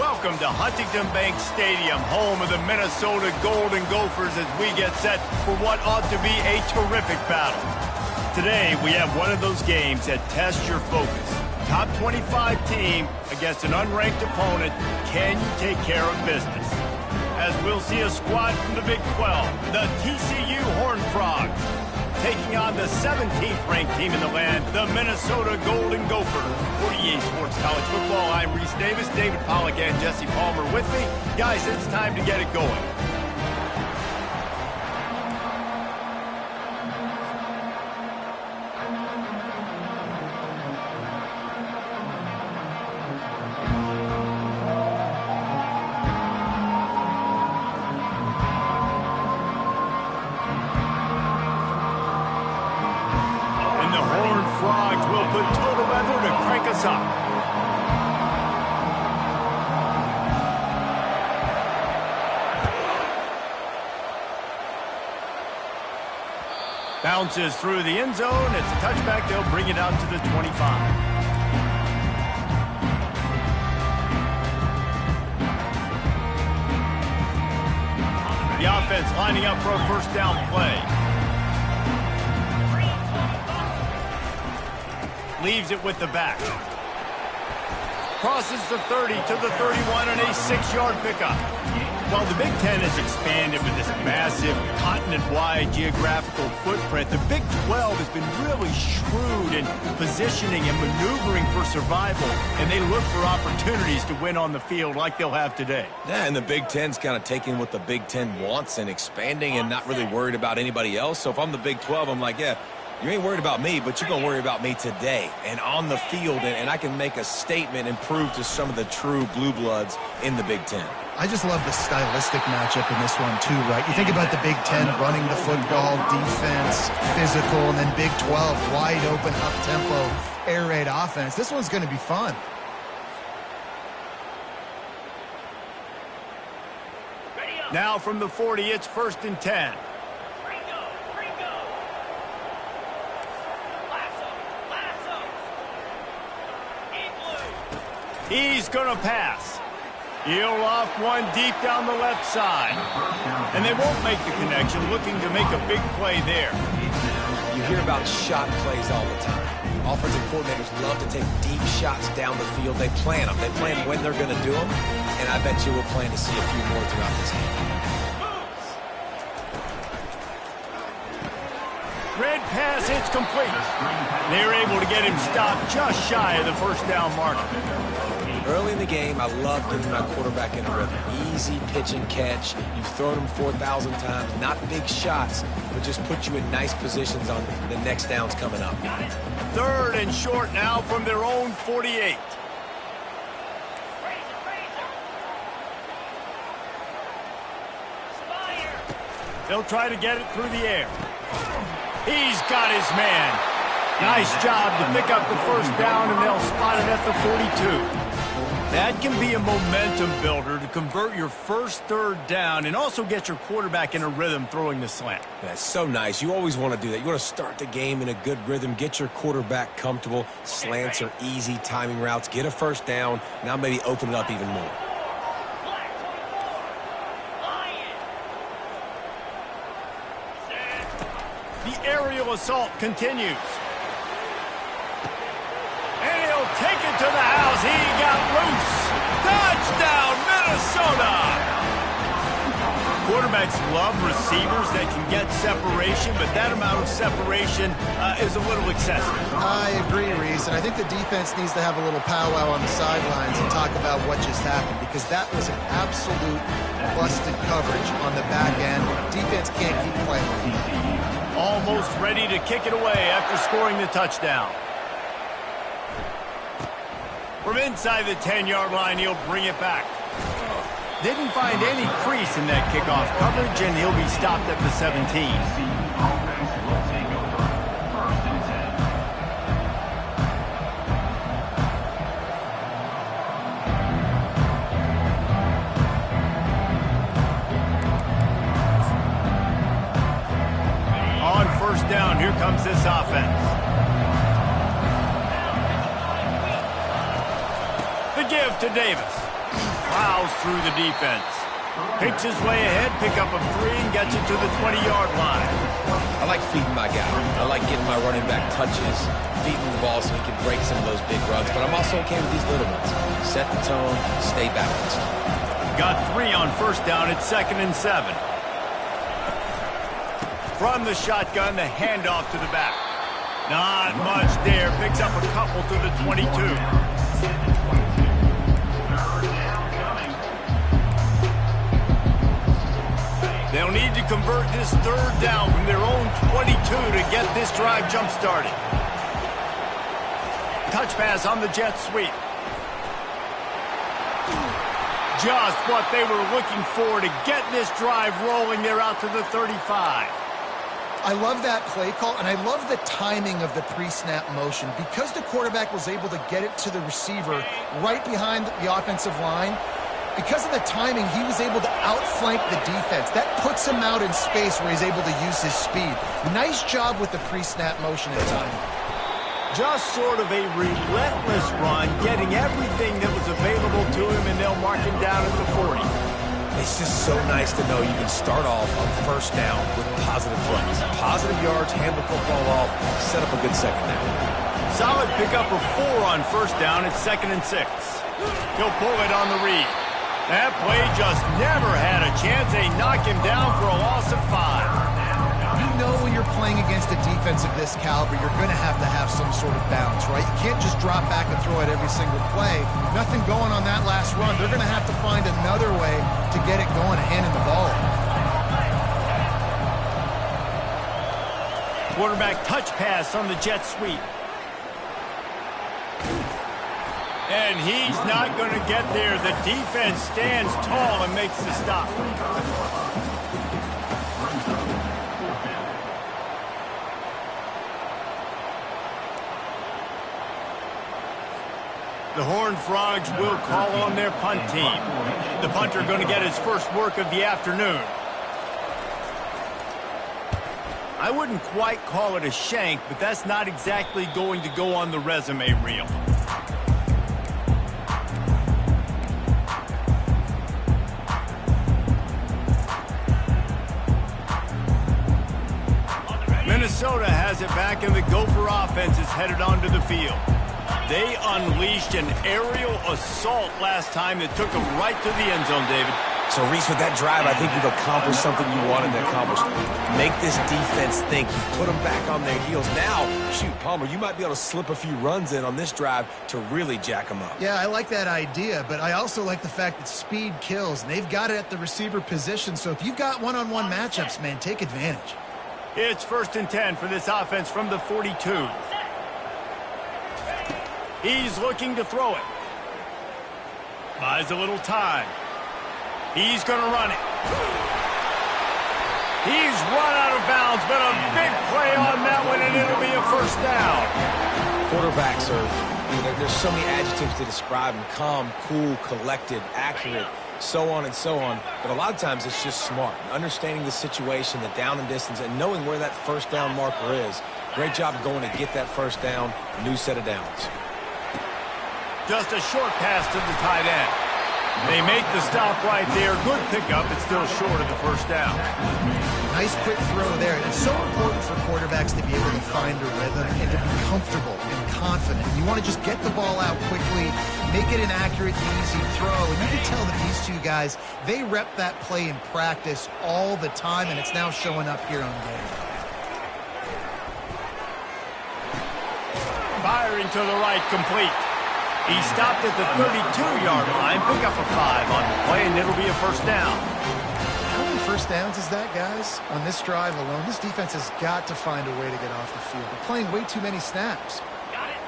Welcome to Huntington Bank Stadium, home of the Minnesota Golden Gophers, as we get set for what ought to be a terrific battle. Today, we have one of those games that tests your focus. Top 25 team against an unranked opponent. Can you take care of business? As we'll see a squad from the Big 12, the TCU Horned Frogs, taking on the 17th ranked team in the land, the Minnesota Golden Gophers. 48 Sports College Football, I'm Reese Davis, David Pollack and Jesse Palmer with me. Guys, it's time to get it going. Bounces through the end zone. It's a touchback. They'll bring it out to the 25. The offense lining up for a first down play. Leaves it with the back. Crosses the 30 to the 31 on a 6-yard pickup. While the Big Ten has expanded with this massive continent-wide geographical footprint, the Big 12 has been really shrewd in positioning and maneuvering for survival, and they look for opportunities to win on the field like they'll have today. Yeah, and the Big Ten's kind of taking what the Big Ten wants and expanding and not really worried about anybody else. So if I'm the Big 12, I'm like, yeah, you ain't worried about me, but you're going to worry about me today and on the field, and I can make a statement and prove to some of the true blue bloods in the Big Ten. I just love the stylistic matchup in this one, too, right? You think about the Big Ten running the football, defense, physical, and then Big 12, wide open, up-tempo, air raid offense. This one's going to be fun. Now from the 40, it's 1st and 10. He's going to pass. He'll off one deep down the left side. And they won't make the connection, looking to make a big play there. You hear about shot plays all the time. Offensive coordinators love to take deep shots down the field. They plan them. They plan when they're going to do them. And I bet you we'll plan to see a few more throughout this game. Red pass, it's complete. They're able to get him stopped just shy of the first down marker. Early in the game, I love getting my quarterback in a rhythm. Easy pitch and catch. You've thrown them 4,000 times. Not big shots, but just put you in nice positions on the next downs coming up. 3rd and short now from their own 48. They'll try to get it through the air. He's got his man. Nice job to pick up the first down, and they'll spot it at the 42. That can be a momentum builder to convert your first 3rd down and also get your quarterback in a rhythm throwing the slant. That's so nice. You always want to do that. You want to start the game in a good rhythm, get your quarterback comfortable. Slants are easy, timing routes, get a first down, now maybe open it up even more. The aerial assault continues. And he'll take it to the house. He got loose. Touchdown, Minnesota! Quarterbacks love receivers that can get separation, but that amount of separation is a little excessive. I agree, Reese, and I think the defense needs to have a little powwow on the sidelines and talk about what just happened, because that was an absolute busted coverage on the back end. Defense can't keep playing. Almost ready to kick it away after scoring the touchdown. From inside the 10-yard line, he'll bring it back. Didn't find any crease in that kickoff coverage, and he'll be stopped at the 17. On 1st down, here comes this offense. The give to Davis. plows through the defense. Picks his way ahead, pick up of 3, and gets it to the 20-yard line. I like feeding my guy. I like getting my running back touches, feeding the ball so he can break some of those big runs. But I'm also okay with these little ones. Set the tone, stay balanced. Got 3 on first down at 2nd and 7. From the shotgun, the handoff to the back. Not much there. Picks up a couple to the 22. They'll need to convert this 3rd down from their own 22 to get this drive jump-started. Touch pass on the jet sweep. Just what they were looking for to get this drive rolling. They're out to the 35. I love that play call, and I love the timing of the pre-snap motion. Because the quarterback was able to get it to the receiver right behind the offensive line, because of the timing, he was able to outflank the defense. That puts him out in space where he's able to use his speed. Nice job with the pre-snap motion and timing. Just sort of a relentless run, getting everything that was available to him, and they'll mark him down at the 40. It's just so nice to know you can start off on first down with positive plays. Positive yards, hand the football off, set up a good second down. Solid pickup of 4 on first down at 2nd and 6. He'll pull it on the read. That play just never had a chance. They knock him down for a loss of 5. You know when you're playing against a defense of this caliber, you're going to have some sort of balance, right? You can't just drop back and throw it every single play. Nothing going on that last run. They're going to have to find another way to get it going and handing the ball off. Quarterback touch pass on the jet sweep. And he's not going to get there. The defense stands tall and makes the stop. The Horned Frogs will call on their punt team. The punter going to get his first work of the afternoon. I wouldn't quite call it a shank, but that's not exactly going to go on the resume reel. Minnesota has it back, and the Gopher offense is headed onto the field. They unleashed an aerial assault last time that took them right to the end zone, David. So, Reese, with that drive, I think you've accomplished something you wanted to accomplish. Make this defense think. You put them back on their heels. Now, shoot, Palmer, you might be able to slip a few runs in on this drive to really jack them up. Yeah, I like that idea, but I also like the fact that speed kills, and they've got it at the receiver position. So if you've got one-on-one matchups, man, take advantage. It's 1st and 10 for this offense from the 42. He's looking to throw it. Buys a little time. He's going to run it. He's run out of bounds, but a big play on that one, and it'll be a first down. Quarterbacks there's so many adjectives to describe them. Calm, cool, collected, accurate, so on and so on. But a lot of times it's just smart. Understanding the situation, the down and distance, and knowing where that first down marker is. Great job going to get that first down, new set of downs. Just a short pass to the tight end. They make the stop right there. Good pickup. It's still short of the first down. Nice quick throw there. It's so important for quarterbacks to be able to find a rhythm and to be comfortable and confident. You want to just get the ball out quickly, make it an accurate, easy throw. And you can tell that these two guys, they rep that play in practice all the time, and it's now showing up here on game. Firing to the right, complete. He stopped at the 32-yard line. Pick up a 5 on the play, and it'll be a first down. How many first downs is that, guys? On this drive alone, this defense has got to find a way to get off the field. They're playing way too many snaps.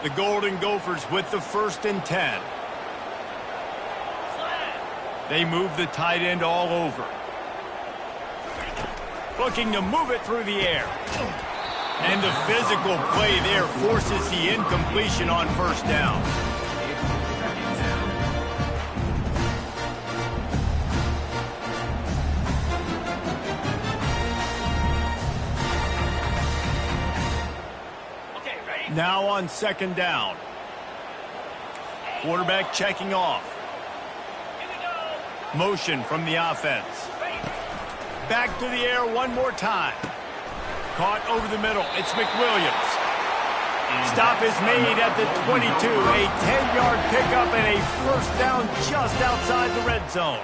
The Golden Gophers with the 1st and 10. They move the tight end all over. Looking to move it through the air. And the physical play there forces the incompletion on first down. Now on 2nd down. Quarterback checking off. Motion from the offense. Back to the air one more time. Caught over the middle. It's McWilliams. Stop is made at the 22. A 10-yard pickup and a first down just outside the red zone.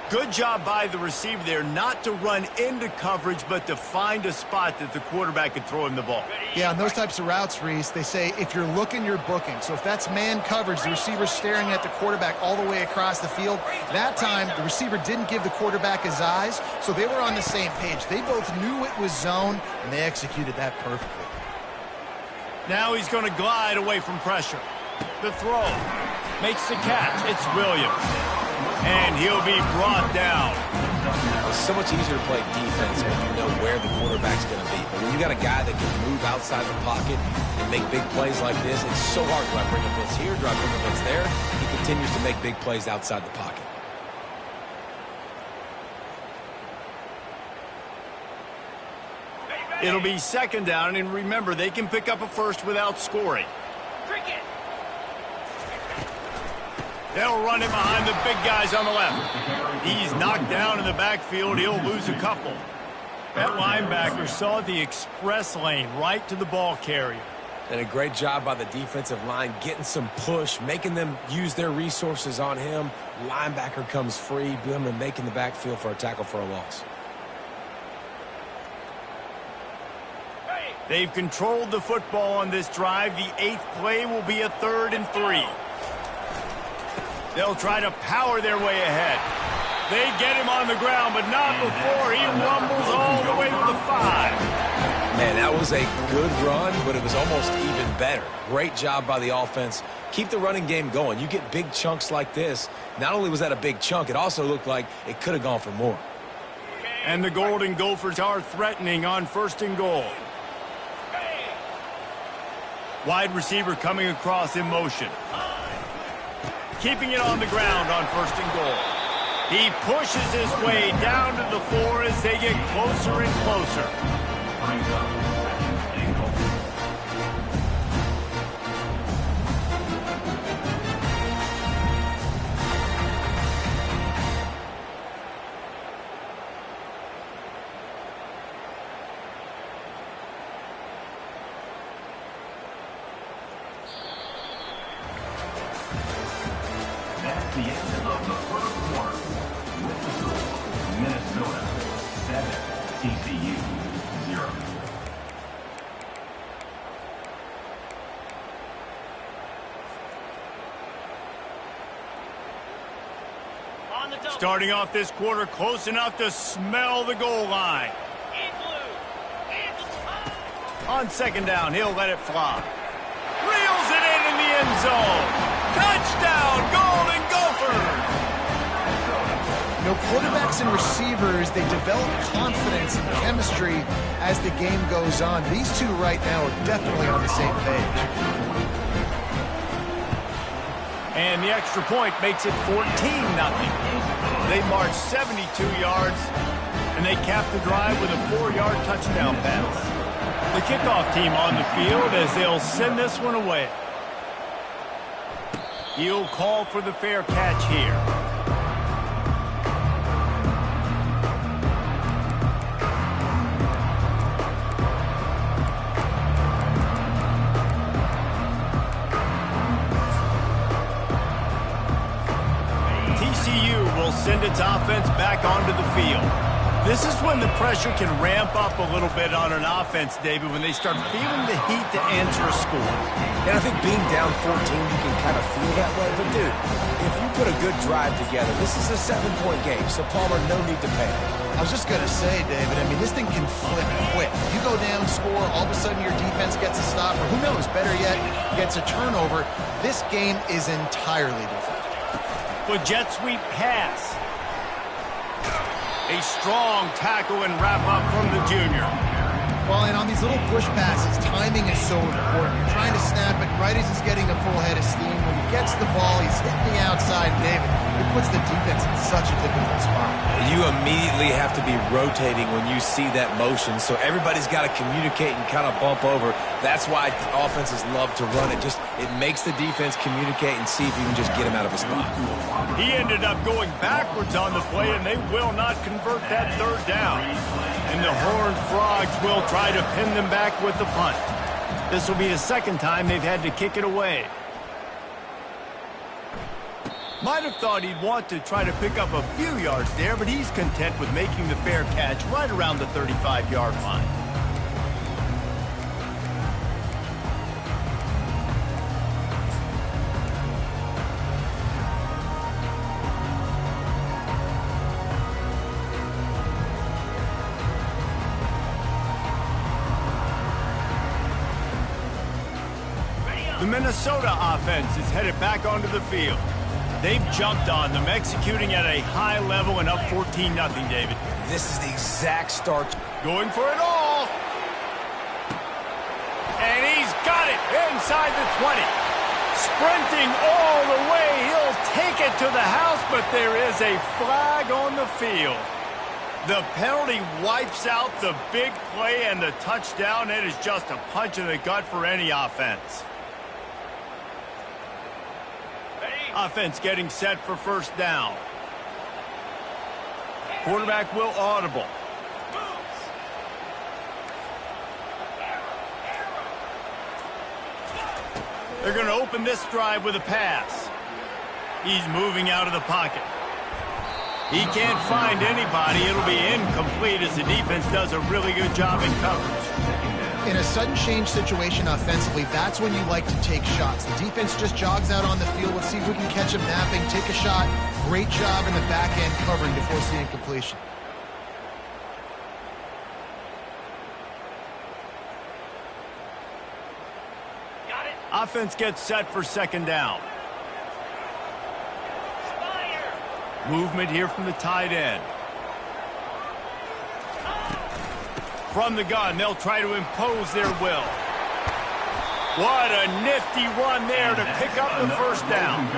Good job by the receiver there not to run into coverage, but to find a spot that the quarterback could throw him the ball. Yeah, on those types of routes, Reese, they say if you're looking, you're booking. So if that's man coverage, the receiver's staring at the quarterback all the way across the field. That time, the receiver didn't give the quarterback his eyes, so they were on the same page. They both knew it was zone, and they executed that perfectly. Now he's going to glide away from pressure. The throw. Makes the catch. It's Williams. And he'll be brought down. It's so much easier to play defense when you know where the quarterback's going to be. But when you got a guy that can move outside the pocket and make big plays like this, it's so hard. Do I bring a blitz here? Do I bring a blitz there? He continues to make big plays outside the pocket. It'll be second down, and remember, they can pick up a first without scoring. They'll run it behind the big guys on the left. He's knocked down in the backfield. He'll lose a couple. That linebacker saw the express lane right to the ball carrier. And a great job by the defensive line getting some push, making them use their resources on him. Linebacker comes free, boom, and making the backfield for a tackle for a loss. They've controlled the football on this drive. The 8th play will be a 3rd and 3. They'll try to power their way ahead. They get him on the ground, but not before he rumbles all the way to the 5. Man, that was a good run, but it was almost even better. Great job by the offense. Keep the running game going. You get big chunks like this. Not only was that a big chunk, it also looked like it could have gone for more. And the Golden Gophers are threatening on 1st and goal. Wide receiver coming across in motion. Keeping it on the ground on 1st and goal. He pushes his way down to the floor as they get closer and closer. The end of the first quarter. With the score, Minnesota 7, TCU 0. Starting off this quarter close enough to smell the goal line. On 2nd down, he'll let it fly. Reels it in the end zone. Touchdown, Golden Gophers! You know, quarterbacks and receivers, they develop confidence and chemistry as the game goes on. These two right now are definitely on the same page. And the extra point makes it 14-0. They march 72 yards, and they cap the drive with a 4-yard touchdown pass. The kickoff team on the field as they'll send this one away. He'll call for the fair catch here. TCU will send its offense back onto the field. This is when the pressure can ramp up a little bit on an offense, David, when they start feeling the heat to answer a score. And I think being down 14, you can kind of feel that way. But, dude, if you put a good drive together, this is a 7-point game, so Palmer, no need to panic. I was just going to say, David, I mean, this thing can flip quick. You go down, score, all of a sudden your defense gets a stop, or who knows, better yet, gets a turnover. This game is entirely different. The jet sweep pass. A strong tackle and wrap up from the junior. Well, and on On these little push passes, timing is so important. You're trying to snap it right as he's getting a full head of steam. When he gets the ball, he's hitting the outside. David, it puts the defense in such a difficult spot. You immediately have to be rotating when you see that motion, so everybody's got to communicate and kind of bump over. That's why offenses love to run it. It makes the defense communicate and see if you can just get him out of a spot. He ended up going backwards on the play, and they will not convert that third down. And the Horned Frogs will try to pin them back with the punt. This will be the second time they've had to kick it away. Might have thought he'd want to try to pick up a few yards there, but he's content with making the fair catch right around the 35-yard line. The Minnesota offense is headed back onto the field. They've jumped on them, executing at a high level and up 14-0, David. This is the exact start. Going for it all. And he's got it inside the 20. Sprinting all the way. He'll take it to the house, but there is a flag on the field. The penalty wipes out the big play and the touchdown. It is just a punch in the gut for any offense. Offense getting set for first down. Quarterback will audible. They're going to open this drive with a pass. He's moving out of the pocket. He can't find anybody. It'll be incomplete as the defense does a really good job in coverage. In a sudden change situation offensively, that's when you like to take shots. The defense just jogs out on the field. Let's see if we can catch him napping, take a shot. Great job in the back end covering to force the incompletion. Got it. Offense gets set for second down. Movement here from the tight end. From the gun, they'll try to impose their will. What a nifty run there to pick up the first down.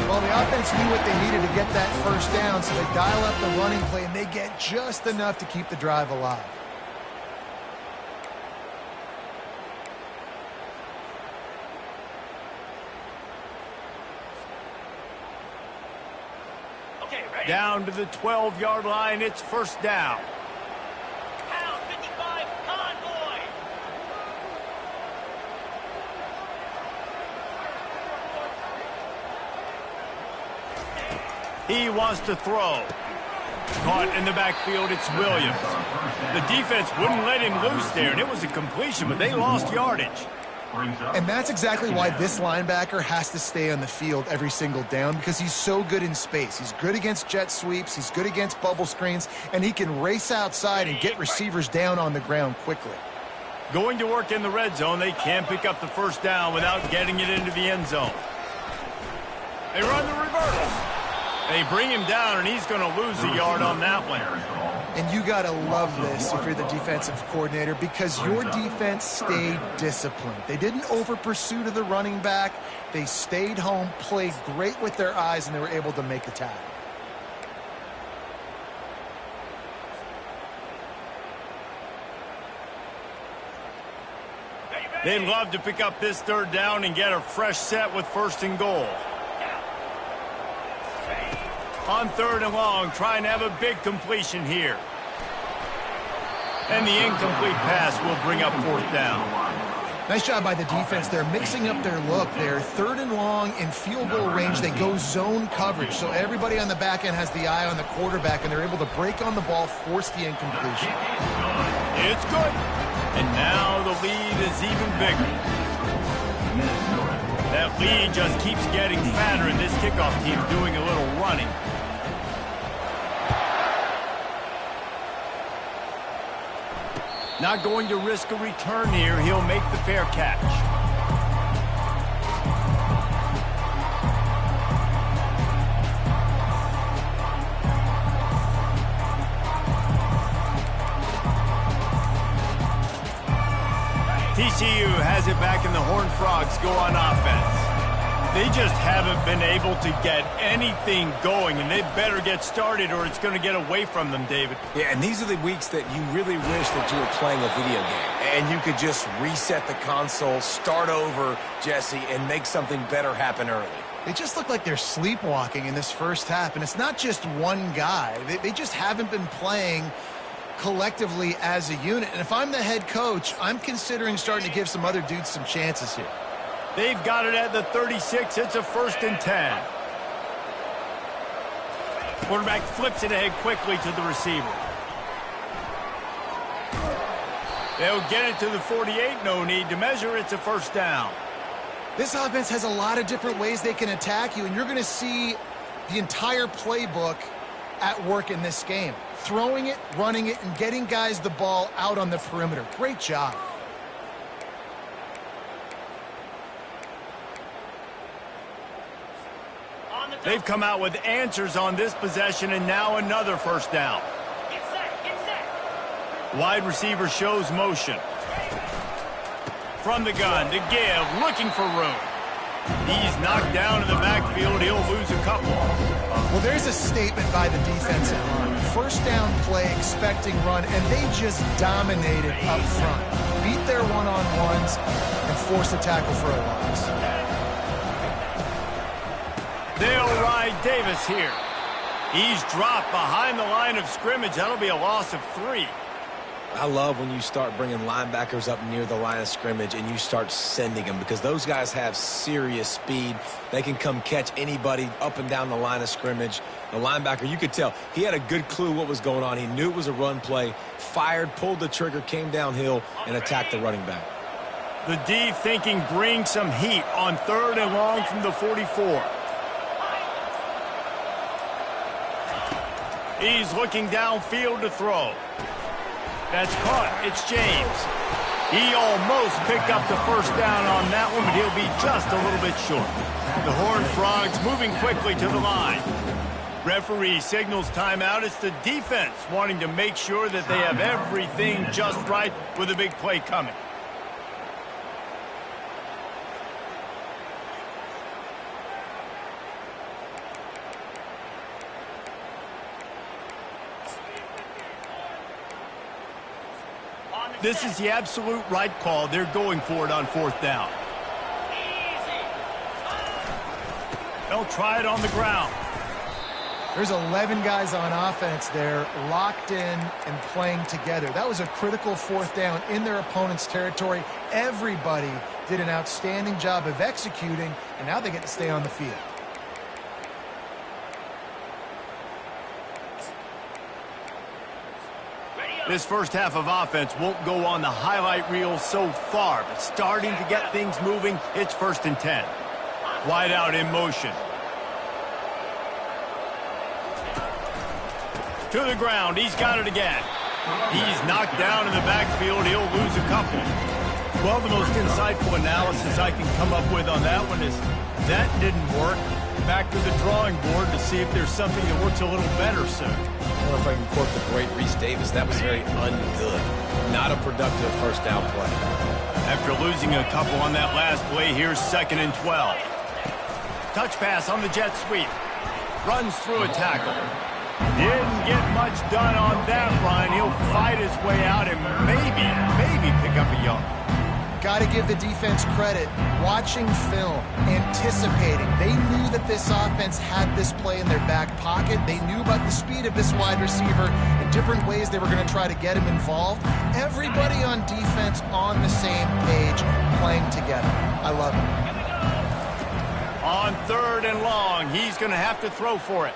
Well, the offense knew what they needed to get that first down, so they dial up the running play, and they get just enough to keep the drive alive. Okay, ready. Down to the 12-yard line, it's first down. He wants to throw. Caught in the backfield, it's Williams. The defense wouldn't let him loose there, and it was a completion, but they lost yardage. And that's exactly why this linebacker has to stay on the field every single down, because he's so good in space. He's good against jet sweeps, he's good against bubble screens, and he can race outside and get receivers down on the ground quickly. Going to work in the red zone, they can pick up the first down without getting it into the end zone. They run the reverse. They bring him down, and he's going to lose a yard on that one. And you got to love this if you're the defensive coordinator, because your defense stayed disciplined. They didn't over-pursue to the running back. They stayed home, played great with their eyes, and they were able to make the tackle. They'd love to pick up this third down and get a fresh set with first and goal. On third and long, trying to have a big completion here. And the incomplete pass will bring up fourth down. Nice job by the defense. They're mixing up their look. They're third and long in field goal range. They go zone coverage, so everybody on the back end has the eye on the quarterback, and they're able to break on the ball, force the incompletion. It's good. And now the lead is even bigger. That lead just keeps getting fatter, and this kickoff team doing a little running. Not going to risk a return here. He'll make the fair catch. TCU has it back and the Horned Frogs go on offense. They just haven't been able to get anything going, and they better get started or it's going to get away from them, David. Yeah, and these are the weeks that you really wish that you were playing a video game and you could just reset the console, start over, Jesse, and make something better happen early. They just look like they're sleepwalking in this first half, and it's not just one guy. They just haven't been playing collectively as a unit. And if I'm the head coach, I'm considering starting to give some other dudes some chances here. They've got it at the 36. It's a 1st and 10. Quarterback flips it ahead quickly to the receiver. They'll get it to the 48. No need to measure. It's a 1st down. This offense has a lot of different ways they can attack you, and you're going to see the entire playbook at work in this game. Throwing it, running it, and getting guys the ball out on the perimeter. Great job. They've come out with answers on this possession, and now another 1st down. Wide receiver shows motion. From the gun to give, looking for room. He's knocked down in the backfield. He'll lose a couple. Well, there's a statement by the defensive line. 1st down play, expecting run, and they just dominated up front. Beat their one-on-ones and force a tackle for a loss. They'll ride Davis here. He's dropped behind the line of scrimmage. That'll be a loss of 3. I love when you start bringing linebackers up near the line of scrimmage and you start sending them, because those guys have serious speed. They can come catch anybody up and down the line of scrimmage. The linebacker, you could tell, he had a good clue what was going on. He knew it was a run play, fired, pulled the trigger, came downhill, and attacked the running back. The D thinking bring some heat on 3rd and long from the 44. He's looking downfield to throw. That's caught. It's James. He almost picked up the 1st down on that one, but he'll be just a little bit short. The Horned Frogs moving quickly to the line. Referee signals timeout. It's the defense wanting to make sure that they have everything just right with a big play coming. This is the absolute right call. They're going for it on 4th down. They'll try it on the ground. There's 11 guys on offense there, locked in and playing together. That was a critical 4th down in their opponent's territory. Everybody did an outstanding job of executing, and now they get to stay on the field. This first half of offense won't go on the highlight reel so far, but starting to get things moving, it's 1st and 10. Wide out in motion. To the ground. He's got it again. He's knocked down in the backfield. He'll lose a couple. Well, the most insightful analysis I can come up with on that one is that didn't work. Back to the drawing board to see if there's something that works a little better soon. I don't know if I can quote the great Reese Davis. That was very ungood. Not a productive 1st down play. After losing a couple on that last play, here's 2nd and 12. Touch pass on the jet sweep. Runs through a tackle. Didn't get much done on that run. He'll fight his way out and maybe pick up a yard. Got to give the defense credit. Watching film, anticipating. They knew that this offense had this play in their back pocket. They knew about the speed of this wide receiver and different ways they were going to try to get him involved. Everybody on defense on the same page, playing together. I love it. On 3rd and long, he's going to have to throw for it.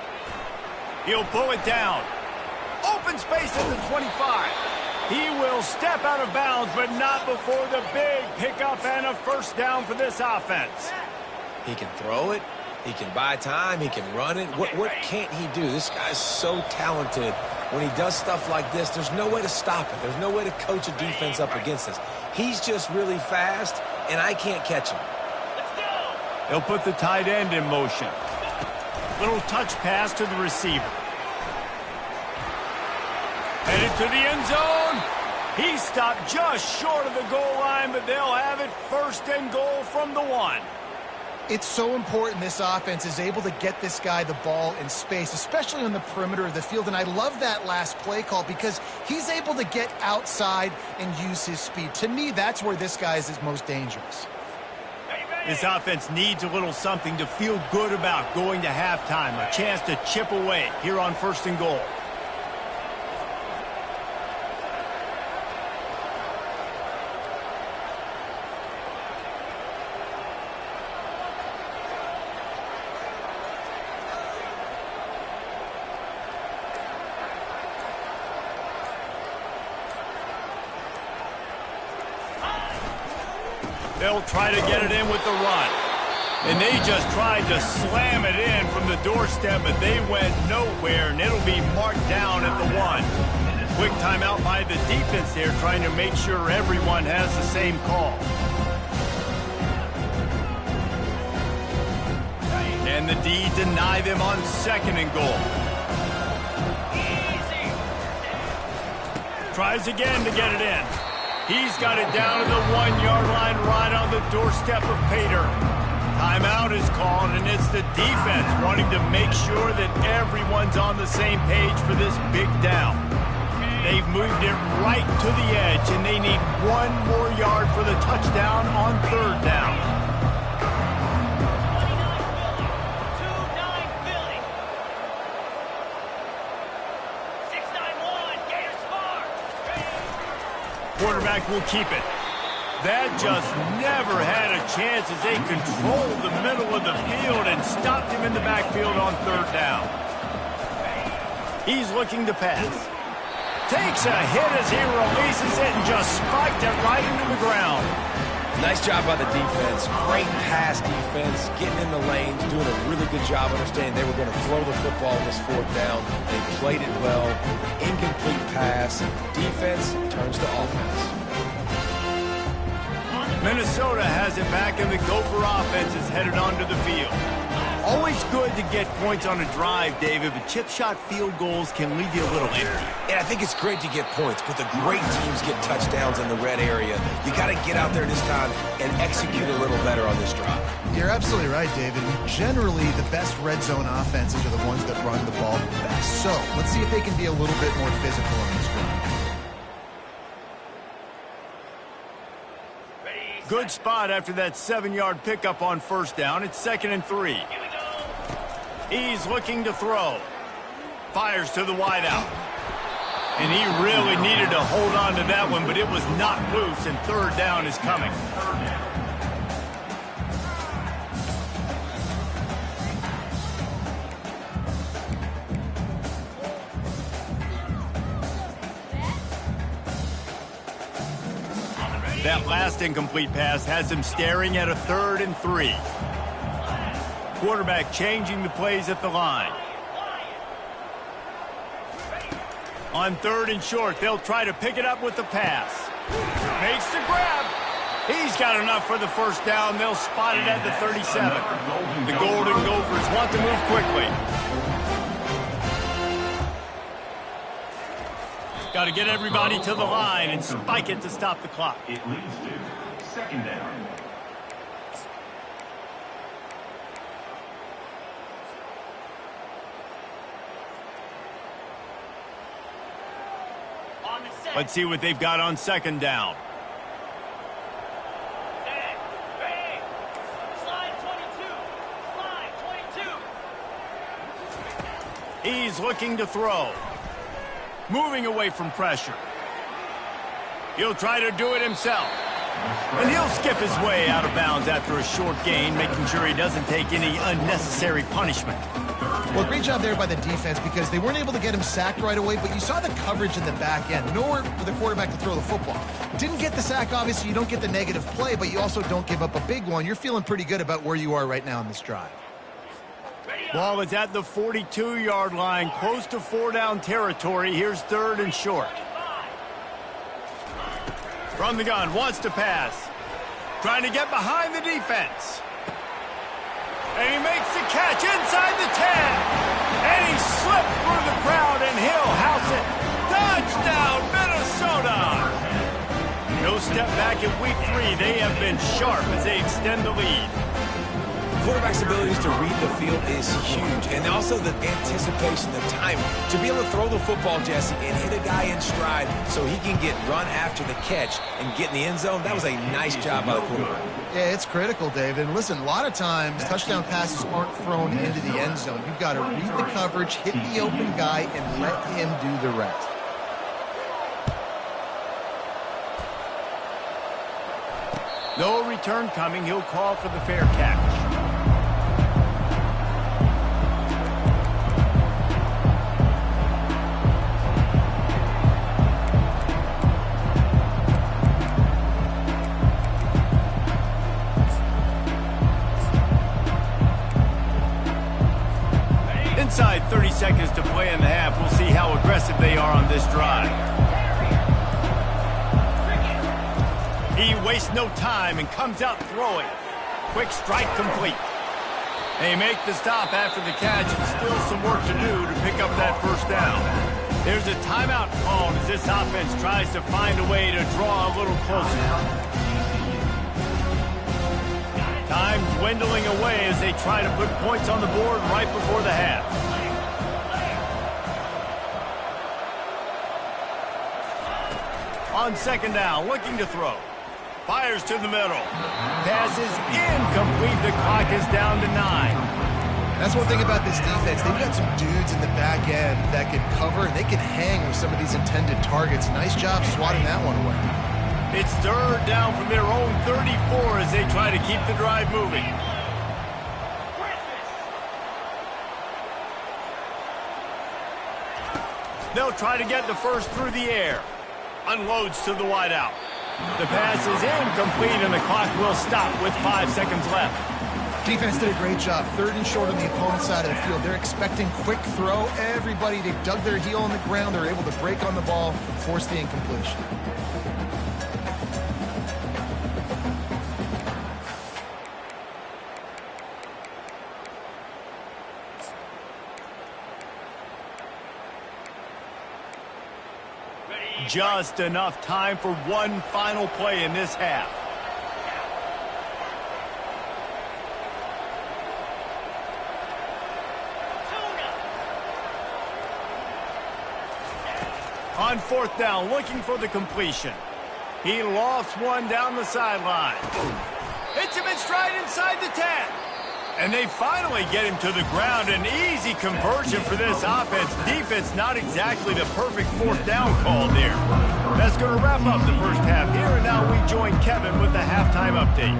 He'll pull it down. Open space at the 25. He will step out of bounds, but not before the big pickup and a 1st down for this offense. He can throw it. He can buy time. He can run it. What can't he do? This guy's so talented. When he does stuff like this, there's no way to stop it. There's no way to coach a defense up against this. He's just really fast, and I can't catch him. He'll put the tight end in motion. Little touch pass to the receiver. Headed to the end zone. He stopped just short of the goal line, but they'll have it 1st and goal from the 1. It's so important this offense is able to get this guy the ball in space, especially on the perimeter of the field. And I love that last play call because he's able to get outside and use his speed. To me, that's where this guy is most dangerous. This offense needs a little something to feel good about going to halftime. A chance to chip away here on 1st and goal. They'll try to get it in with the run. And they just tried to slam it in from the doorstep, but they went nowhere, and it'll be marked down at the 1. Quick timeout by the defense there, trying to make sure everyone has the same call. And the D deny them on 2nd and goal. Tries again to get it in. He's got it down to the 1-yard line right on the doorstep of Pater. Timeout is called, and it's the defense wanting to make sure that everyone's on the same page for this big down. They've moved it right to the edge, and they need 1 more yard for the touchdown on 3rd down. Quarterback will keep it. That just never had a chance as they controlled the middle of the field and stopped him in the backfield on 3rd down. He's looking to pass. Takes a hit as he releases it and just spiked it right into the ground. Nice job by the defense. Great pass defense, getting in the lanes, doing a really good job understanding they were going to throw the football on this 4th down. They played it well. Incomplete pass. Defense turns to offense. Minnesota has it back, and the Gopher offense is headed onto the field. Always good to get points on a drive, David, but chip shot field goals can leave you a little empty. And I think it's great to get points, but the great teams get touchdowns in the red area. You got to get out there this time and execute a little better on this drive. You're absolutely right, David. Generally, the best red zone offenses are the ones that run the ball the best. So let's see if they can be a little bit more physical on this drive. Good spot after that 7-yard pickup on 1st down. It's 2nd and 3. He's looking to throw. Fires to the wideout. And he really needed to hold on to that one, but it was not loose, and 3rd down is coming. That last incomplete pass has him staring at a 3rd and 3. Quarterback changing the plays at the line. On 3rd and short, they'll try to pick it up with the pass. Makes the grab. He's got enough for the 1st down. They'll spot it at the 37. The Golden Gophers want to move quickly. Got to get everybody to the line and spike it to stop the clock. It leads to 2nd down. Let's see what they've got on 2nd down. He's looking to throw. Moving away from pressure. He'll try to do it himself. And he'll skip his way out of bounds after a short gain, making sure he doesn't take any unnecessary punishment. Well, great job there by the defense because they weren't able to get him sacked right away, but you saw the coverage in the back end. Nowhere for the quarterback to throw the football. Didn't get the sack, obviously. You don't get the negative play, but you also don't give up a big one. You're feeling pretty good about where you are right now in this drive. Ball is at the 42-yard line, close to 4-down territory. Here's 3rd and short. From the gun, wants to pass. Trying to get behind the defense. And he makes the catch inside the 10. And he slipped through the crowd, and he'll house it. Touchdown, Minnesota! No step back in week 3. They have been sharp as they extend the lead. Quarterback's abilities to read the field is huge, and also the anticipation, the timing. To be able to throw the football, Jesse, and hit a guy in stride so he can get run after the catch and get in the end zone, that was a nice job by the quarterback. Yeah, it's critical, David. And listen, a lot of times touchdown passes aren't thrown into the end zone. You've got to read the coverage, hit the open guy, and let him do the rest. No return coming. He'll call for the fair catch. Inside 30 seconds to play in the half. We'll see how aggressive they are on this drive. He wastes no time and comes out throwing. Quick strike complete. They make the stop after the catch, and still some work to do to pick up that first down. There's a timeout called as this offense tries to find a way to draw a little closer. Time dwindling away as they try to put points on the board right before the half. On second down, looking to throw. Fires to the middle. Pass is incomplete. The clock is down to 9. That's one thing about this defense. They've got some dudes in the back end that can cover, and they can hang with some of these intended targets. Nice job swatting that one away. It's third down from their own 34 as they try to keep the drive moving. They'll try to get the first through the air. Unloads to the wideout. The pass is incomplete, and the clock will stop with 5 seconds left. Defense did a great job. Third and short on the opponent's side of the field. They're expecting quick throw. Everybody, they dug their heel on the ground. They're able to break on the ball, force the incompletion. Just enough time for one final play in this half. On fourth down, looking for the completion. He lofts one down the sideline. Hits him in stride inside the 10. And they finally get him to the ground. An easy conversion for this offense. Defense not exactly the perfect fourth down call there. That's going to wrap up the first half here. And now we join Kevin with the halftime update.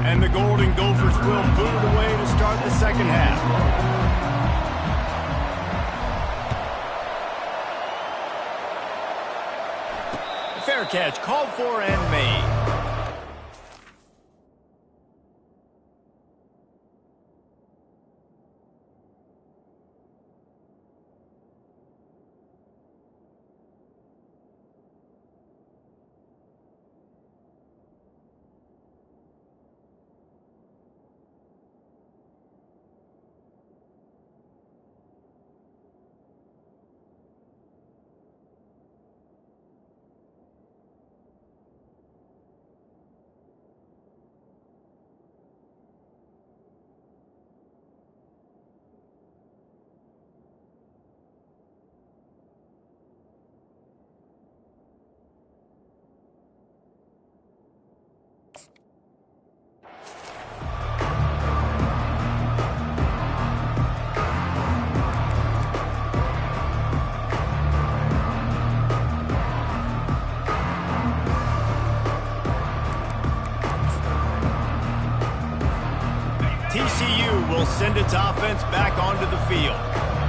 And the Golden Gophers will boot it away to start the second half. Fair catch called for and made. TCU will send its offense back onto the field.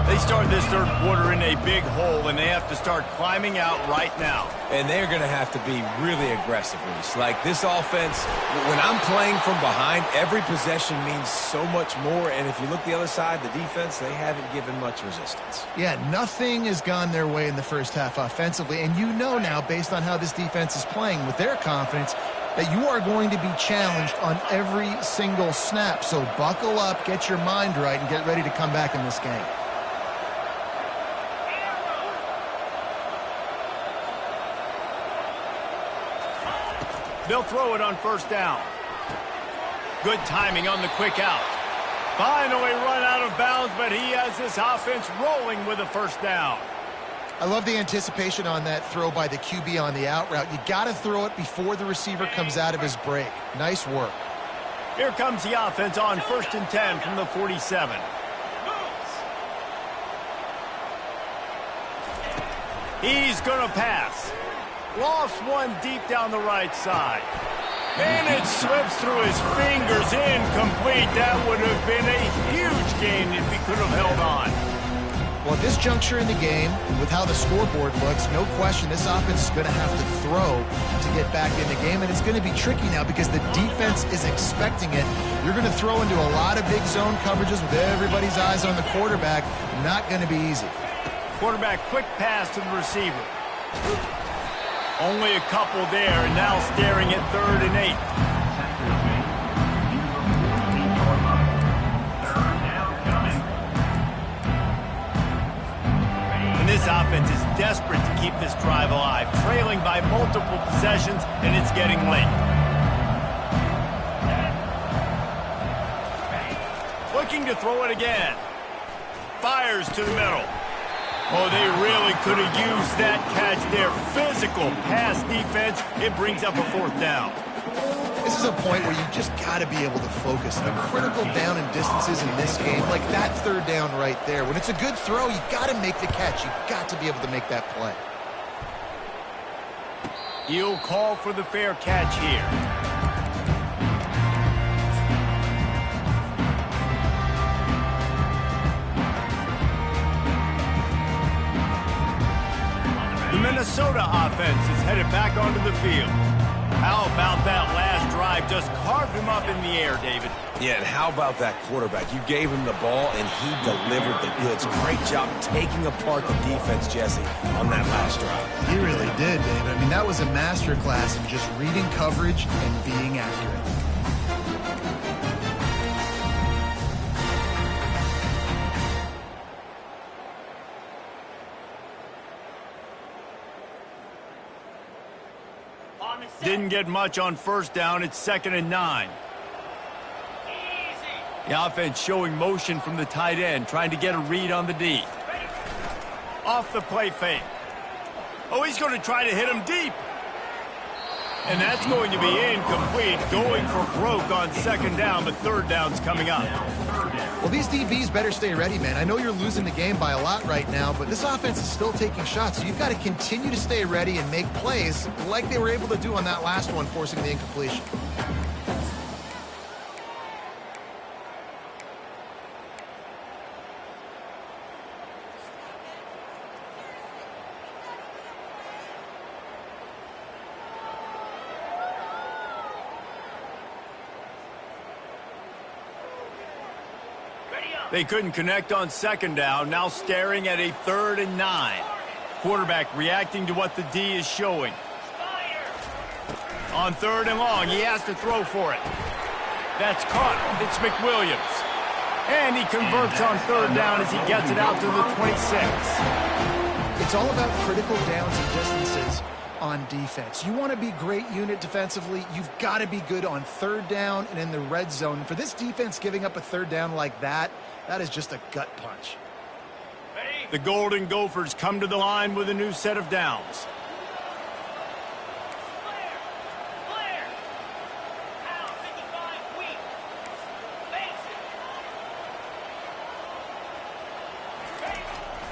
They start this third quarter in a big hole, and they have to start climbing out right now. And they're going to have to be really aggressive, Reese. Like this offense, when I'm playing from behind, every possession means so much more. And if you look the other side, the defense, they haven't given much resistance. Yeah, nothing has gone their way in the first half offensively. And you know now, based on how this defense is playing with their confidence, that you are going to be challenged on every single snap. So buckle up, get your mind right, and get ready to come back in this game. They'll throw it on first down. Good timing on the quick out. Finally run out of bounds, but he has this offense rolling with a first down. I love the anticipation on that throw by the QB on the out route. You got to throw it before the receiver comes out of his break. Nice work. Here comes the offense on 1st and 10 from the 47. He's going to pass. Lost one deep down the right side. And it slips through his fingers. Incomplete. That would have been a huge gain if he could have held on. Well, at this juncture in the game, with how the scoreboard looks, no question this offense is going to have to throw to get back in the game, and it's going to be tricky now because the defense is expecting it. You're going to throw into a lot of big zone coverages with everybody's eyes on the quarterback. Not going to be easy. Quarterback quick pass to the receiver. Only a couple there, and now staring at 3rd and 8. This offense is desperate to keep this drive alive, trailing by multiple possessions, and it's getting late. Looking to throw it again. Fires to the middle. Oh, they really could have used that catch there. Physical pass defense. It brings up a 4th down. This is a point where you just got to be able to focus. The critical down and distances in this game, like that 3rd down right there. When it's a good throw, you got to make the catch. You've got to be able to make that play. He'll call for the fair catch here. The Minnesota offense is headed back onto the field. How about that last drive? Just carved him up in the air, David. Yeah, and how about that quarterback? You gave him the ball, and he delivered the goods. Great job taking apart the defense, Jesse, on that last drive. He really did, David. I mean, that was a masterclass in just reading coverage and being accurate. Didn't get much on first down. It's 2nd and 9. The offense showing motion from the tight end, trying to get a read on the D. Off the play fake. Oh, he's going to try to hit him deep. And that's going to be incomplete. Going for broke on 2nd down, but 3rd down's coming up. Well, these DBs better stay ready, man. I know you're losing the game by a lot right now, but this offense is still taking shots, so you've got to continue to stay ready and make plays like they were able to do on that last one, forcing the incompletion. They couldn't connect on 2nd down, now staring at a 3rd and 9. Quarterback reacting to what the D is showing. On 3rd and long, he has to throw for it. That's caught. It's McWilliams. And he converts on 3rd down as he gets it out to the 26. It's all about critical downs and distances on defense. You want to be great unit defensively, you've got to be good on 3rd down and in the red zone. For this defense giving up a 3rd down like that, that is just a gut punch. The Golden Gophers come to the line with a new set of downs.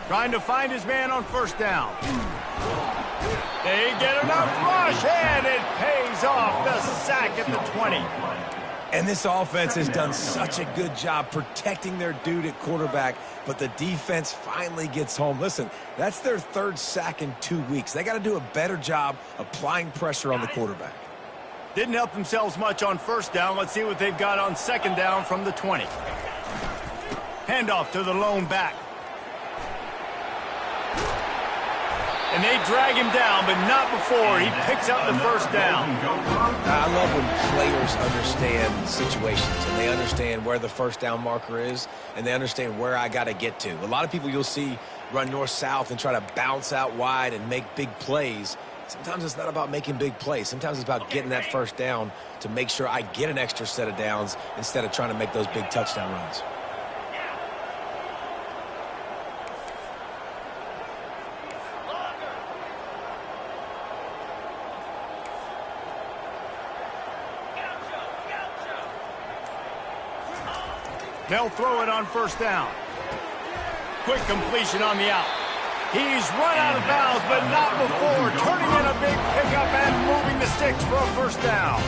Trying to find his man on 1st down. They get enough rush, and it pays off. The sack at the 20. And this offense has done such a good job protecting their dude at quarterback, but the defense finally gets home. Listen, that's their 3rd sack in 2 weeks. They got to do a better job applying pressure on the quarterback. Didn't help themselves much on 1st down. Let's see what they've got on 2nd down from the 20. Handoff to the lone back. And they drag him down, but not before he picks up the 1st down. I love when players understand situations and they understand where the 1st down marker is and they understand where I got to get to. A lot of people you'll see run north-south and try to bounce out wide and make big plays. Sometimes it's not about making big plays. Sometimes it's about getting that first down to make sure I get an extra set of downs instead of trying to make those big touchdown runs. They'll throw it on first down. Quick completion on the out. He's run out of bounds, but not before turning in a big pickup and moving the sticks for a first down.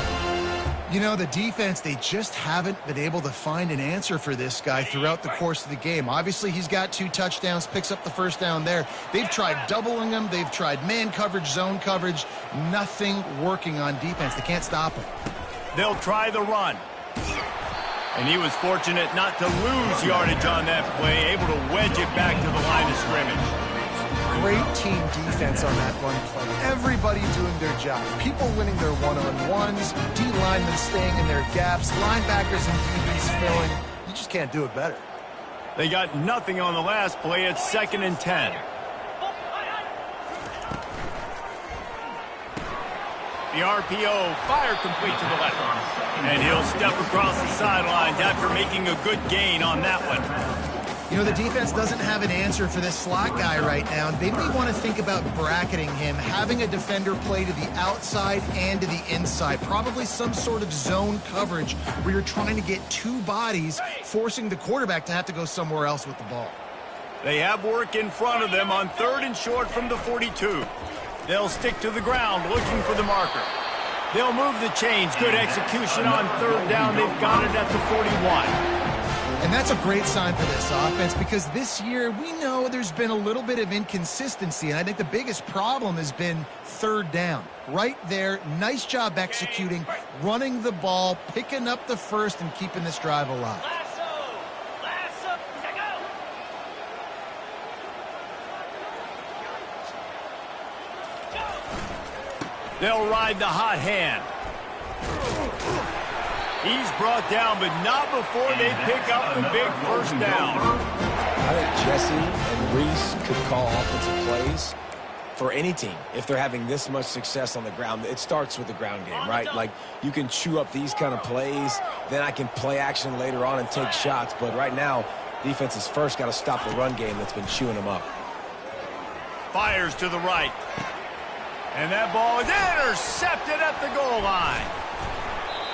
You know, the defense, they just haven't been able to find an answer for this guy throughout the course of the game. Obviously, he's got 2 touchdowns, picks up the first down there. They've tried doubling him. They've tried man coverage, zone coverage. Nothing working on defense. They can't stop him. They'll try the run. And he was fortunate not to lose yardage on that play, able to wedge it back to the line of scrimmage. Great team defense on that run play. Everybody doing their job. People winning their one-on-ones, D-linemen staying in their gaps, linebackers and DBs filling. You just can't do it better. They got nothing on the last play. It's 2nd and 10. The RPO, fire complete to the left. And he'll step across the sidelines after making a good gain on that one. You know, the defense doesn't have an answer for this slot guy right now. They may want to think about bracketing him, having a defender play to the outside and to the inside. Probably some sort of zone coverage where you're trying to get 2 bodies, forcing the quarterback to have to go somewhere else with the ball. They have work in front of them on 3rd and short from the 42. They'll stick to the ground looking for the marker. They'll move the chains. Good execution on 3rd down. They've got it at the 41. And that's a great sign for this offense because this year we know there's been a little bit of inconsistency, and I think the biggest problem has been 3rd down. Right there, nice job executing, running the ball, picking up the first, and keeping this drive alive. They'll ride the hot hand. He's brought down, but not before they pick up the big first down. I think Jesse and Reese could call offensive plays for any team if they're having this much success on the ground. It starts with the ground game, right? Like, you can chew up these kind of plays, then I can play action later on and take shots. But right now, defense has first got to stop the run game that's been chewing them up. Fires to the right. And that ball is intercepted at the goal line.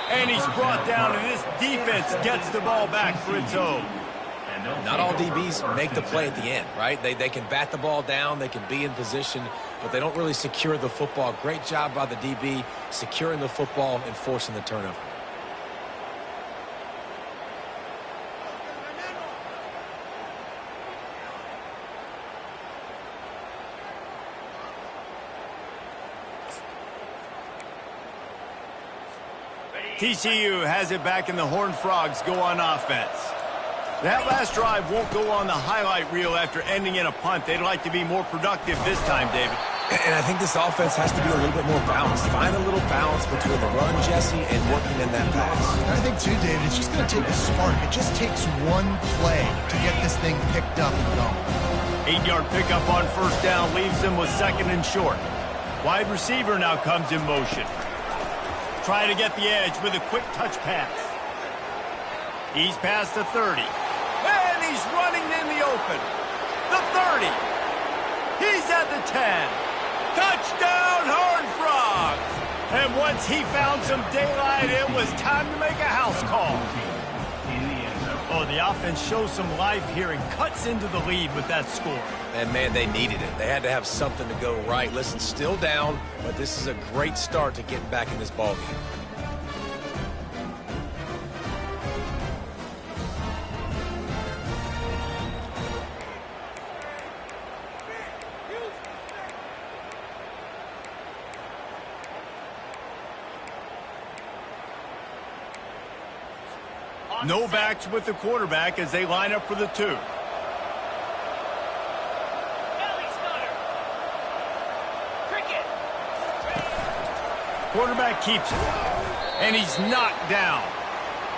And he's brought down, and this defense gets the ball back for its own. Not all DBs make the play at the end, right? They can bat the ball down, they can be in position, but they don't really secure the football. Great job by the DB securing the football and forcing the turnover. TCU has it back, and the Horned Frogs go on offense. That last drive won't go on the highlight reel after ending in a punt. They'd like to be more productive this time, David. And I think this offense has to be a little bit more balanced. Find a little balance between the run, Jesse, and working in that pass. I think, too, David, it's just going to take a spark. It just takes one play to get this thing picked up and going. 8-yard pickup on first down leaves them with 2nd and short. Wide receiver now comes in motion. Try to get the edge with a quick touch pass. He's past the 30. And he's running in the open. The 30. He's at the 10. Touchdown, Horned Frogs! And once he found some daylight, it was time to make a house call. Oh, the offense shows some life here and cuts into the lead with that score. And, man, they needed it. They had to have something to go right. Listen, still down, but this is a great start to getting back in this ballgame. No backs with the quarterback as they line up for the 2. Quarterback keeps it, and he's knocked down.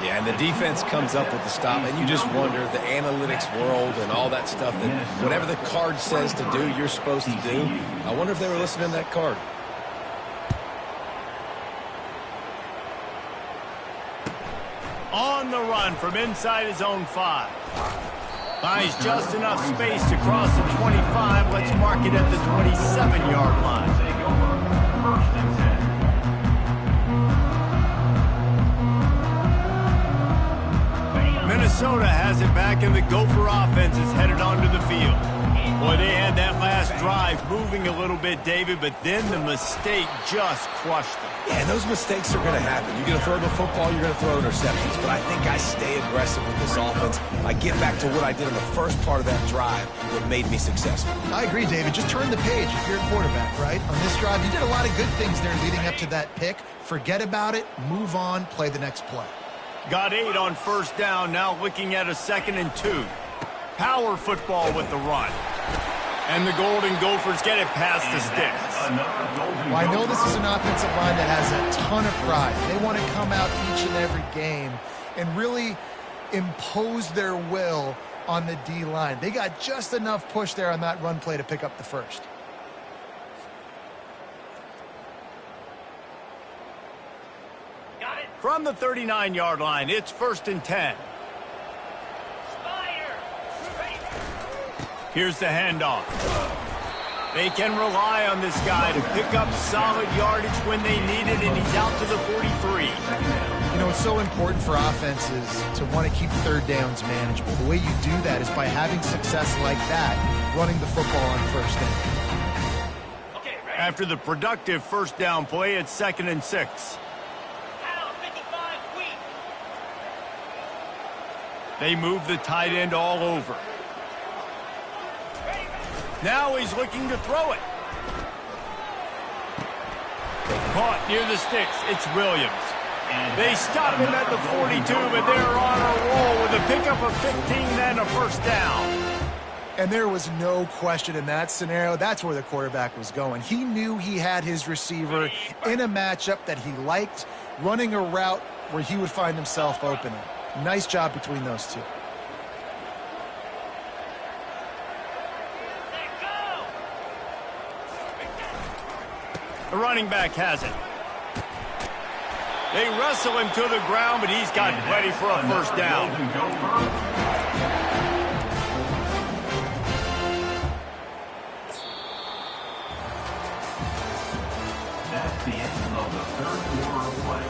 Yeah, and the defense comes up with the stop, and you just wonder, the analytics world and all that stuff, that whatever the card says to do, you're supposed to do. I wonder if they were listening to that card. On the run from inside his own 5. Finds just enough space to cross the 25. Let's mark it at the 27-yard line. First and 10. Minnesota has it back, and the Gopher offense is headed onto the field. Boy, they had that last drive moving a little bit, David, but then the mistake just crushed them. Yeah, and those mistakes are going to happen. You're going to throw the football, you're going to throw interceptions. But I think I stay aggressive with this offense. I get back to what I did in the first part of that drive that made me successful. I agree, David. Just turn the page if you're a quarterback, right? On this drive, you did a lot of good things there leading up to that pick. Forget about it, move on, play the next play. Got 8 on first down, now looking at a 2nd and 2. Power football with the run. And the Golden Gophers get it past the sticks. Well, I know this is an offensive line that has a ton of pride. They want to come out each and every game and really impose their will on the D-line. They got just enough push there on that run play to pick up the first. From the 39-yard line, it's 1st and 10. Here's the handoff. They can rely on this guy to pick up solid yardage when they need it, and he's out to the 43. You know, it's so important for offenses to want to keep third downs manageable. The way you do that is by having success like that, running the football on first down. After the productive first down play, it's 2nd and 6. They move the tight end all over. Now he's looking to throw it. Caught near the sticks. It's Williams. They stop him at the 42, but they're on a roll with a pickup of 15 and a first down. And there was no question in that scenario. That's where the quarterback was going. He knew he had his receiver in a matchup that he liked, running a route where he would find himself open. Nice job between those two. The running back has it. They wrestle him to the ground, but he's got ready for a first down. That's the end of the third quarter of play.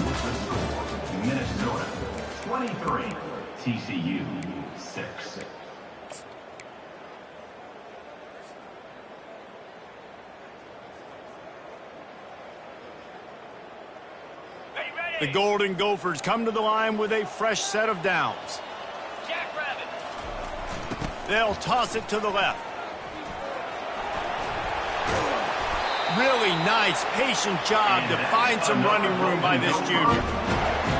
With the score, Minnesota 23, TCU 6. The Golden Gophers come to the line with a fresh set of downs. They'll toss it to the left. Really nice, patient job to find some running room by this junior.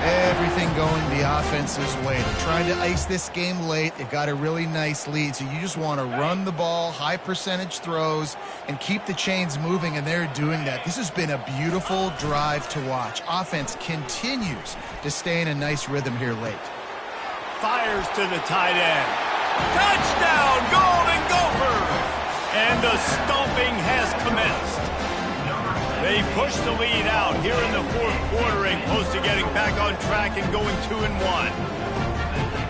Everything going the offense's way. They're trying to ice this game late. They've got a really nice lead, so you just want to run the ball, high percentage throws, and keep the chains moving, and they're doing that. This has been a beautiful drive to watch. Offense continues to stay in a nice rhythm here late. Fires to the tight end. Touchdown, Golden Gophers! And the stomping has commenced. They push the lead out here in the fourth quarter and close to getting back on track and going 2-1.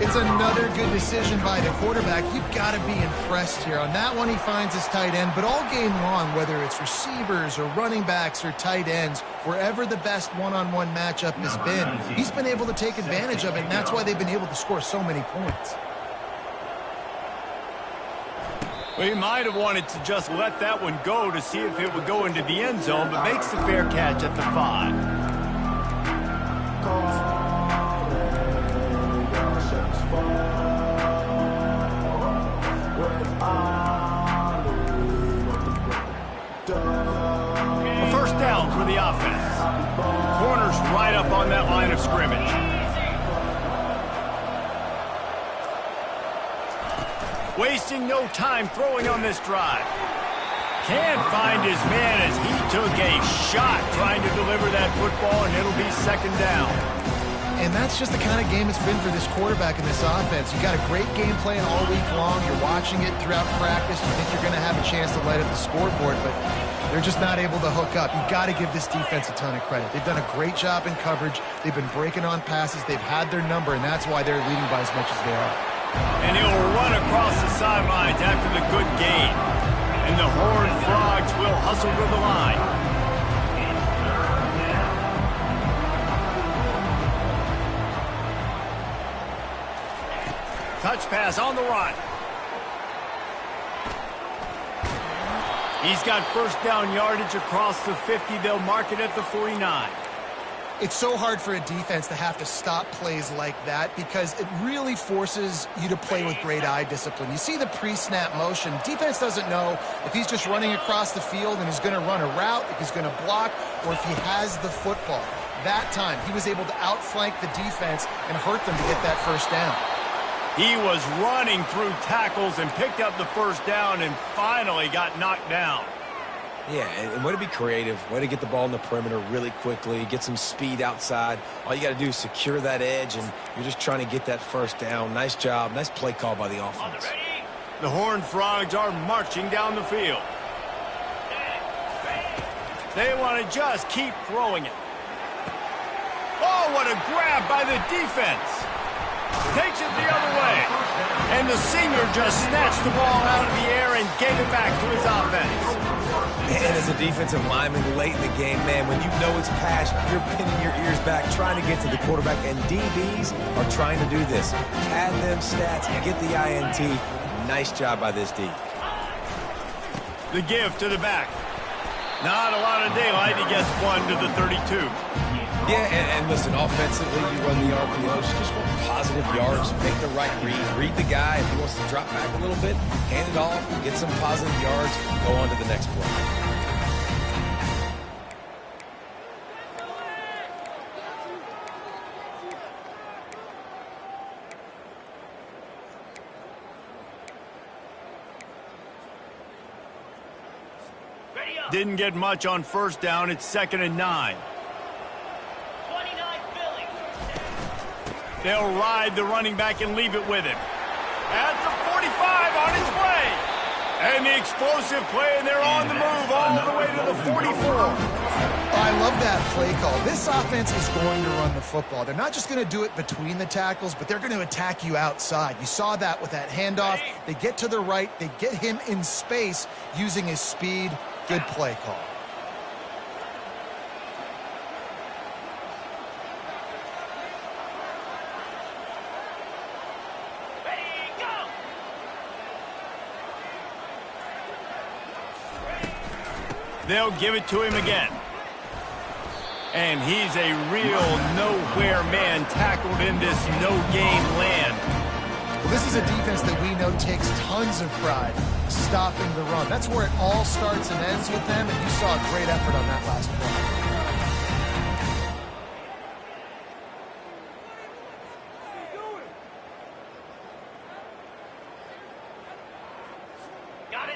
It's another good decision by the quarterback. You've got to be impressed here. On that one, he finds his tight end, but all game long, whether it's receivers or running backs or tight ends, wherever the best one-on-one matchup has been, he's been able to take advantage of it, and that's why they've been able to score so many points. Well, he might have wanted to just let that one go to see if it would go into the end zone, but makes the fair catch at the 5. A first down for the offense. Corners right up on that line of scrimmage. Wasting no time throwing on this drive. Can't find his man as he took a shot trying to deliver that football, and it'll be 2nd down. And that's just the kind of game it's been for this quarterback in this offense. You got a great game plan all week long. You're watching it throughout practice. You think you're going to have a chance to light up the scoreboard, but They're just not able to hook up. You've got to give this defense a ton of credit. They've done a great job in coverage. They've been breaking on passes. They've had their number, and that's why they're leading by as much as they are. And he'll run across the sidelines after the good gain. And the Horned Frogs will hustle to the line. Touch pass on the run. He's got first down yardage across the 50. They'll mark it at the 49. It's so hard for a defense to have to stop plays like that because it really forces you to play with great eye discipline. You see the pre-snap motion. Defense doesn't know if he's just running across the field and he's going to run a route, if he's going to block, or if he has the football. That time, he was able to outflank the defense and hurt them to get that first down. He was running through tackles and picked up the first down and finally got knocked down. Yeah, and way to be creative, way to get the ball in the perimeter really quickly, get some speed outside. All you got to do is secure that edge, and you're just trying to get that first down. Nice job, nice play call by the offense. The Horned Frogs are marching down the field. They want to just keep throwing it. Oh, what a grab by the defense. Takes it the other way. And the senior just snatched the ball out of the air and gave it back to his offense. And as a defensive lineman late in the game, man, when you know it's pass, you're pinning your ears back, trying to get to the quarterback, and DBs are trying to do this. Pad them stats, get the INT. Nice job by this D. The give to the back. Not a lot of daylight. He gets one to the 32. Yeah, and listen, offensively, you run the RPOs, just want positive yards, make the right read the guy. If he wants to drop back a little bit, hand it off, get some positive yards, go on to the next play. Didn't get much on first down. It's 2nd and 9. They'll ride the running back and leave it with him. At the 45 on his way. And the explosive play, and they're on the move all the way to the 44. I love that play call. This offense is going to run the football. They're not just going to do it between the tackles, but they're going to attack you outside. You saw that with that handoff. They get to the right. They get him in space using his speed. Good play call. They'll give it to him again. And he's a real nowhere man tackled in this no-game land. Well, this is a defense that we know takes tons of pride stopping the run. That's where it all starts and ends with them, and you saw a great effort on that last play.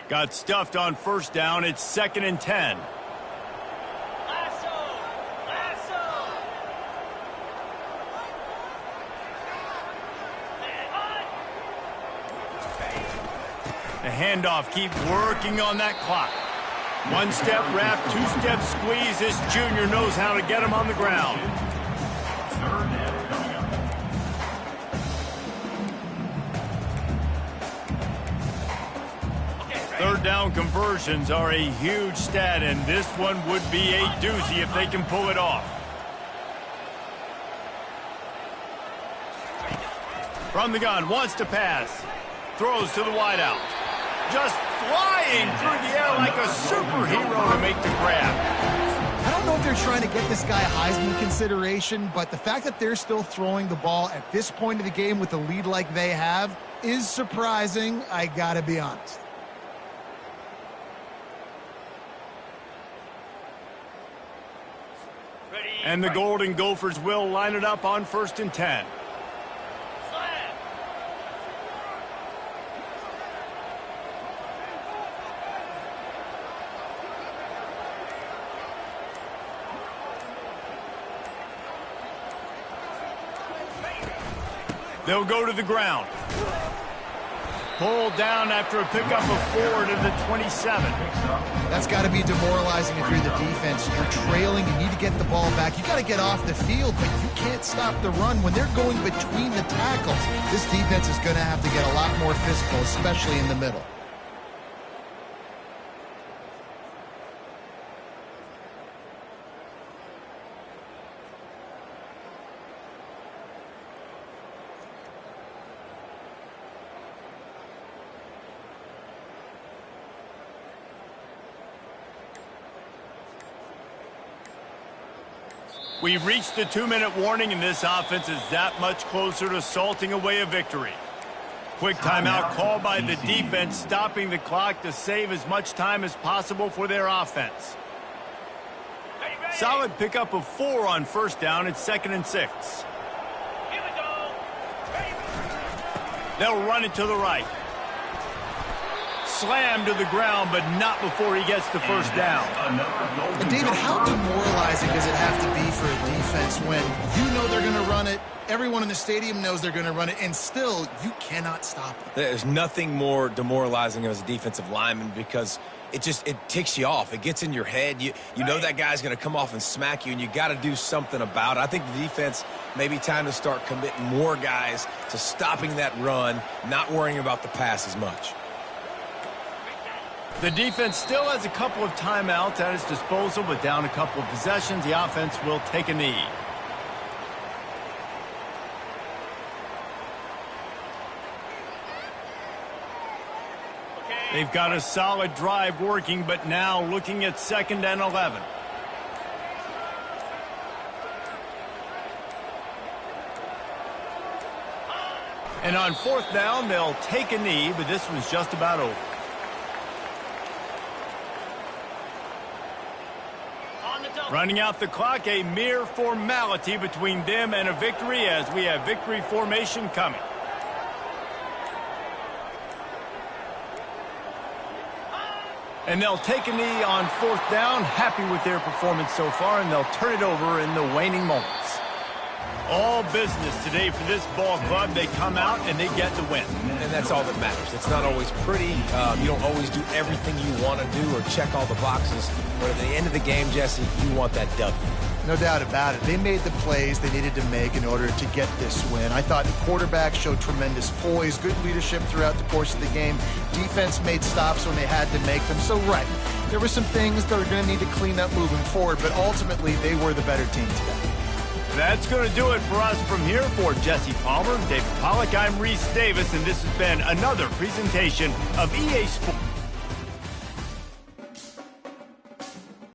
Got stuffed on first down. It's 2nd and 10. The handoff, keep working on that clock. One-step wrap, two-step squeeze. This junior knows how to get him on the ground. Third down conversions are a huge stat, and this one would be a doozy if they can pull it off. From the gun, wants to pass. Throws to the wideout. Just flying through the air like a superhero to make the grab. I don't know if they're trying to get this guy Heisman consideration, but the fact that they're still throwing the ball at this point of the game with a lead like they have is surprising, I gotta be honest. And the Golden Gophers will line it up on 1st and 10. They'll go to the ground. Pulled down after a pickup of 4 to the 27. That's got to be demoralizing if you're the defense. You're trailing, you need to get the ball back. You got to get off the field, but you can't stop the run. When they're going between the tackles, this defense is going to have to get a lot more physical, especially in the middle. We've reached the 2-minute warning, and this offense is that much closer to salting away a victory. Quick timeout called by the defense, stopping the clock to save as much time as possible for their offense. Solid pickup of 4 on first down. It's 2nd and 6. They'll run it to the right. Slammed to the ground, but not before he gets the first down. And David, how demoralizing does it have to be for a defense when you know they're going to run it, everyone in the stadium knows they're going to run it, and still you cannot stop it? There's nothing more demoralizing as a defensive lineman because it ticks you off. It gets in your head. You know that guy's going to come off and smack you, and you got to do something about it. I think the defense may be time to start committing more guys to stopping that run, not worrying about the pass as much. The defense still has a couple of timeouts at its disposal, but down a couple of possessions, the offense will take a knee. They've got a solid drive working, but now looking at 2nd and 11. And on 4th down, they'll take a knee, but this one's just about over. Running out the clock, a mere formality between them and a victory as we have victory formation coming. And they'll take a knee on 4th down, happy with their performance so far, and they'll turn it over in the waning moments. All business today for this ball club. They come out and they get the win. And that's all that matters. It's not always pretty. You don't always do everything you want to do or check all the boxes. But at the end of the game, Jesse, you want that W. No doubt about it. They made the plays they needed to make in order to get this win. I thought the quarterback showed tremendous poise, good leadership throughout the course of the game. Defense made stops when they had to make them. So, right, there were some things that are going to need to clean up moving forward, but ultimately they were the better team today. That's going to do it for us from here. For Jesse Palmer, David Pollack, I'm Reese Davis, and this has been another presentation of EA Sports.